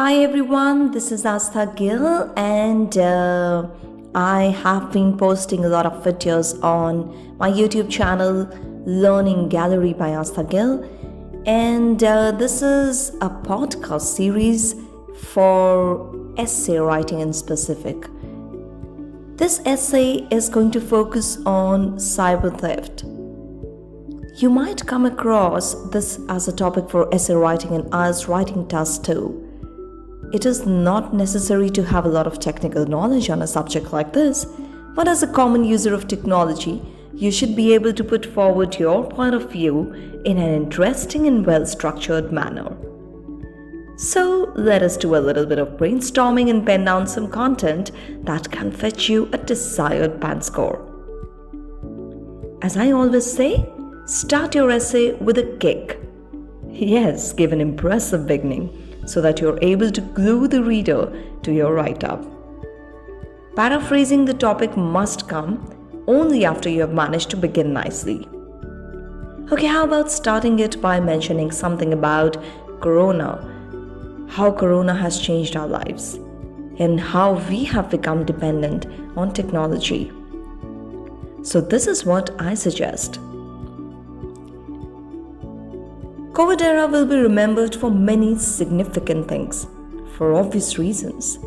Hi everyone, this is Asthagill and I have been posting a lot of videos on my YouTube channel Learning Gallery by Asthagill, and this is a podcast series for essay writing in specific. This essay is going to focus on cyber theft. You might come across this as a topic for essay writing and IELTS writing tests too. It is not necessary to have a lot of technical knowledge on a subject like this, but as a common user of technology, you should be able to put forward your point of view in an interesting and well-structured manner. So let us do a little bit of brainstorming and pen down some content that can fetch you a desired band score. As I always say, start your essay with a kick. Yes, give an impressive beginning, so that you're able to glue the reader to your write-up. Paraphrasing the topic must come only after you have managed to begin nicely. Okay, how about starting it by mentioning something about Corona, how Corona has changed our lives, and how we have become dependent on technology. So this is what I suggest. COVID era will be remembered for many significant things, for obvious reasons.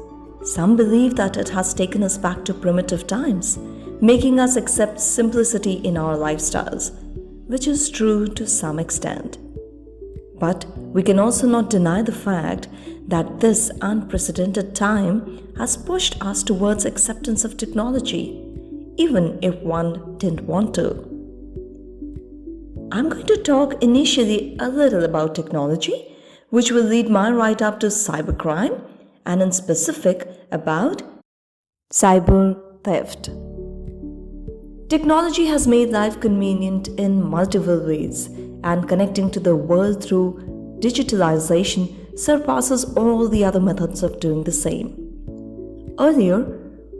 Some believe that it has taken us back to primitive times, making us accept simplicity in our lifestyles, which is true to some extent. But we can also not deny the fact that this unprecedented time has pushed us towards acceptance of technology, even if one didn't want to. I'm going to talk initially a little about technology, which will lead my write-up to cybercrime, and in specific about cyber theft. Technology has made life convenient in multiple ways, and connecting to the world through digitalization surpasses all the other methods of doing the same. Earlier,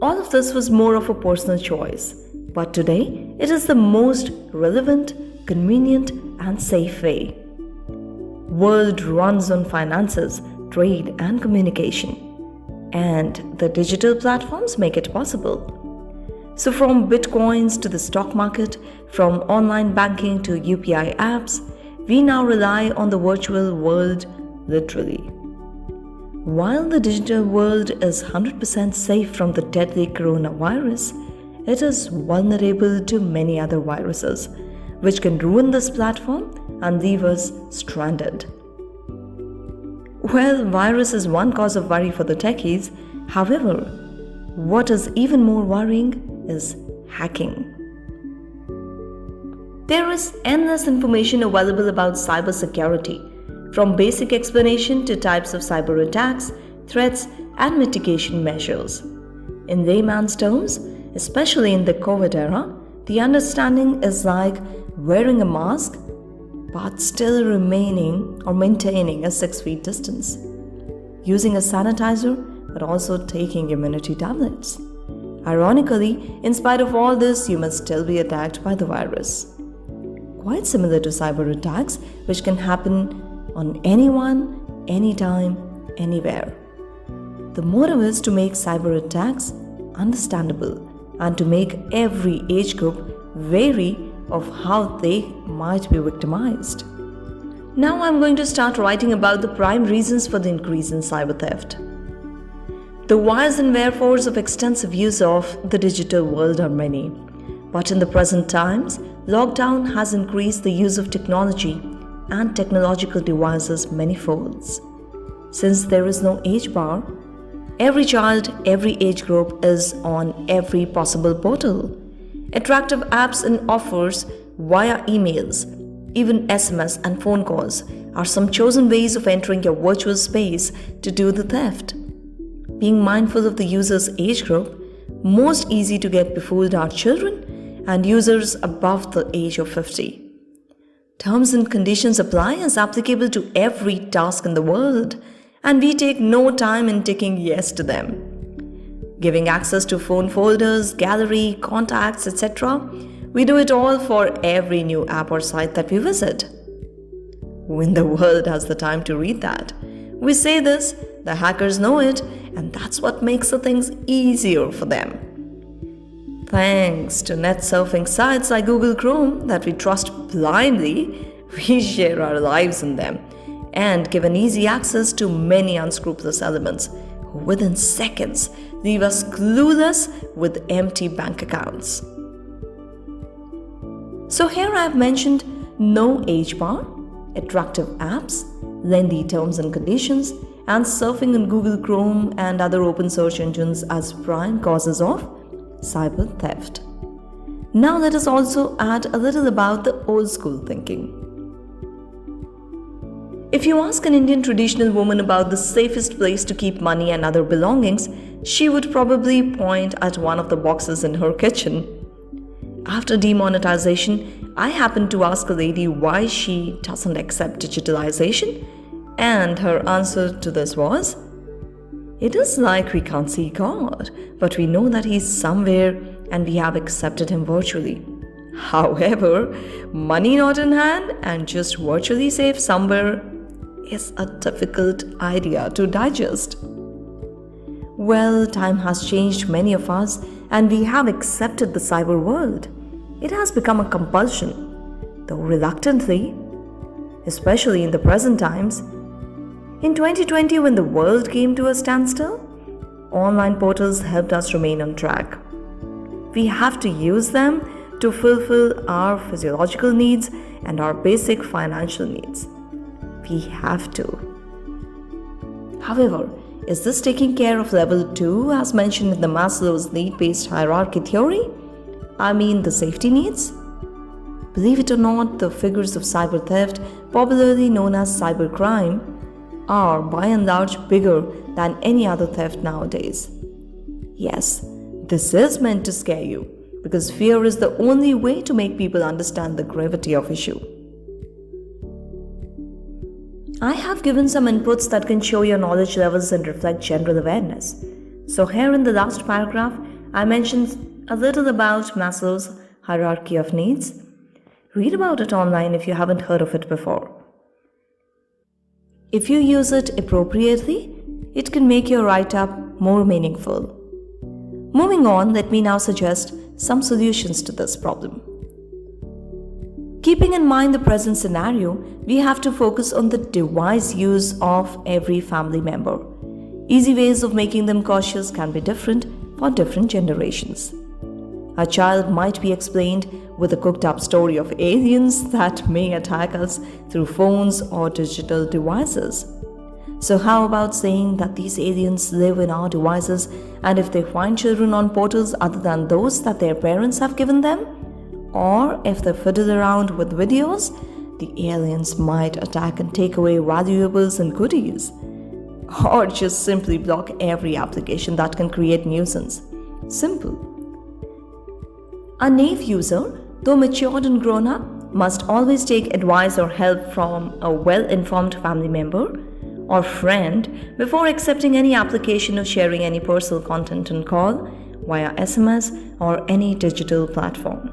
all of this was more of a personal choice, but today it is the most relevant, convenient and safe way. World runs on finances, trade and communication, and the digital platforms make it possible. So from bitcoins to the stock market, from online banking to UPI apps, we now rely on the virtual world literally. While the digital world is 100% safe from the deadly coronavirus, it is vulnerable to many other viruses, which can ruin this platform and leave us stranded. Well, virus is one cause of worry for the techies. However, what is even more worrying is hacking. There is endless information available about cybersecurity, from basic explanation to types of cyber attacks, threats, and mitigation measures. In layman's terms, especially in the COVID era, the understanding is like wearing a mask but still remaining or maintaining a 6 feet distance, using a sanitizer but also taking immunity tablets. Ironically, in spite of all this, you must still be attacked by the virus. Quite similar to cyber attacks, which can happen on anyone, anytime, anywhere. The motive is to make cyber attacks understandable and to make every age group wary of how they might be victimized. Now I'm going to start writing about the prime reasons for the increase in cyber theft. The whys and wherefores of extensive use of the digital world are many, but in the present times, lockdown has increased the use of technology and technological devices many folds. Since there is no age bar, every child, every age group is on every possible portal. Attractive apps and offers via emails, even SMS and phone calls are some chosen ways of entering your virtual space to do the theft. Being mindful of the user's age group, most easy to get befooled are children and users above the age of 50. Terms and conditions apply as applicable to every task in the world, and we take no time in ticking yes to them. Giving access to phone folders, gallery, contacts, etc. We do it all for every new app or site that we visit. Who in the world has the time to read that? We say this The hackers know it, and that's what makes the things easier for them. Thanks to net surfing sites like Google Chrome that we trust blindly, we share our lives in them and given easy access to many unscrupulous elements who within seconds leave us clueless with empty bank accounts. So here I have mentioned no age bar, attractive apps, lengthy terms and conditions, and surfing in Google Chrome and other open search engines as prime causes of cyber theft. Now let us also add a little about the old school thinking. If you ask an Indian traditional woman about the safest place to keep money and other belongings, she would probably point at one of the boxes in her kitchen. After demonetization, I happened to ask a lady why she doesn't accept digitalization, and her answer to this was, "It is like we can't see God, but we know that He's somewhere and we have accepted Him virtually. However, money not in hand and just virtually safe somewhere is a difficult idea to digest." Well, time has changed many of us and we have accepted the cyber world. It has become a compulsion, though reluctantly, especially in the present times. In 2020, when the world came to a standstill, online portals helped us remain on track. We have to use them to fulfill our physiological needs and our basic financial needs. We have to. However, is this taking care of level 2 as mentioned in the Maslow's need-based hierarchy theory? I mean the safety needs? Believe it or not, the figures of cyber theft, popularly known as cybercrime, are by and large bigger than any other theft nowadays. Yes, this is meant to scare you because fear is the only way to make people understand the gravity of issue. I have given some inputs that can show your knowledge levels and reflect general awareness. So here in the last paragraph, I mentioned a little about Maslow's hierarchy of needs. Read about it online if you haven't heard of it before. If you use it appropriately, it can make your write-up more meaningful. Moving on, let me now suggest some solutions to this problem. Keeping in mind the present scenario, we have to focus on the device use of every family member. Easy ways of making them cautious can be different for different generations. A child might be explained with a cooked-up story of aliens that may attack us through phones or digital devices. So how about saying that these aliens live in our devices, and if they find children on portals other than those that their parents have given them, or if they fiddle around with videos, the aliens might attack and take away valuables and goodies. Or just simply block every application that can create nuisance. Simple. A naive user, though matured and grown up, must always take advice or help from a well-informed family member or friend before accepting any application or sharing any personal content on call, via SMS or any digital platform.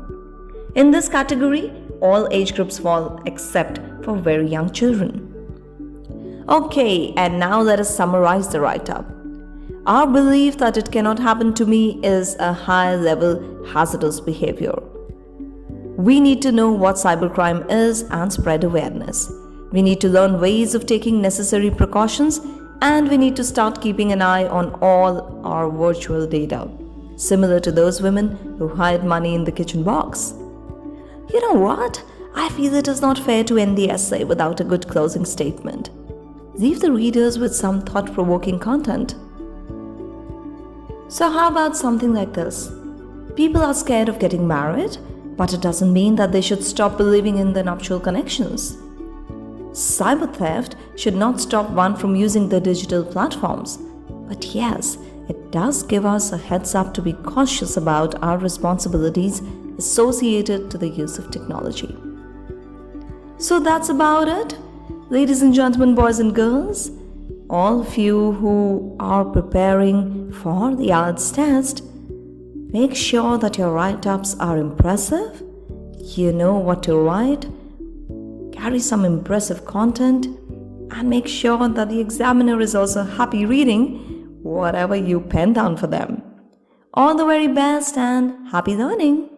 In this category, all age groups fall except for very young children. Okay, and now let us summarize the write-up. Our belief that it cannot happen to me is a high-level hazardous behavior. We need to know what cybercrime is and spread awareness. We need to learn ways of taking necessary precautions, and we need to start keeping an eye on all our virtual data, similar to those women who hide money in the kitchen box. You know what? I feel it is not fair to end the essay without a good closing statement. Leave the readers with some thought-provoking content. So how about something like this? People are scared of getting married, but it doesn't mean that they should stop believing in the nuptial connections. Cyber theft should not stop one from using the digital platforms. But yes, it does give us a heads up to be cautious about our responsibilities associated to the use of technology. So that's about it. Ladies and gentlemen, boys and girls, all of you who are preparing for the IELTS test, make sure that your write-ups are impressive. You know what to write. Carry some impressive content and make sure that the examiner is also happy reading whatever you pen down for them. All the very best and happy learning!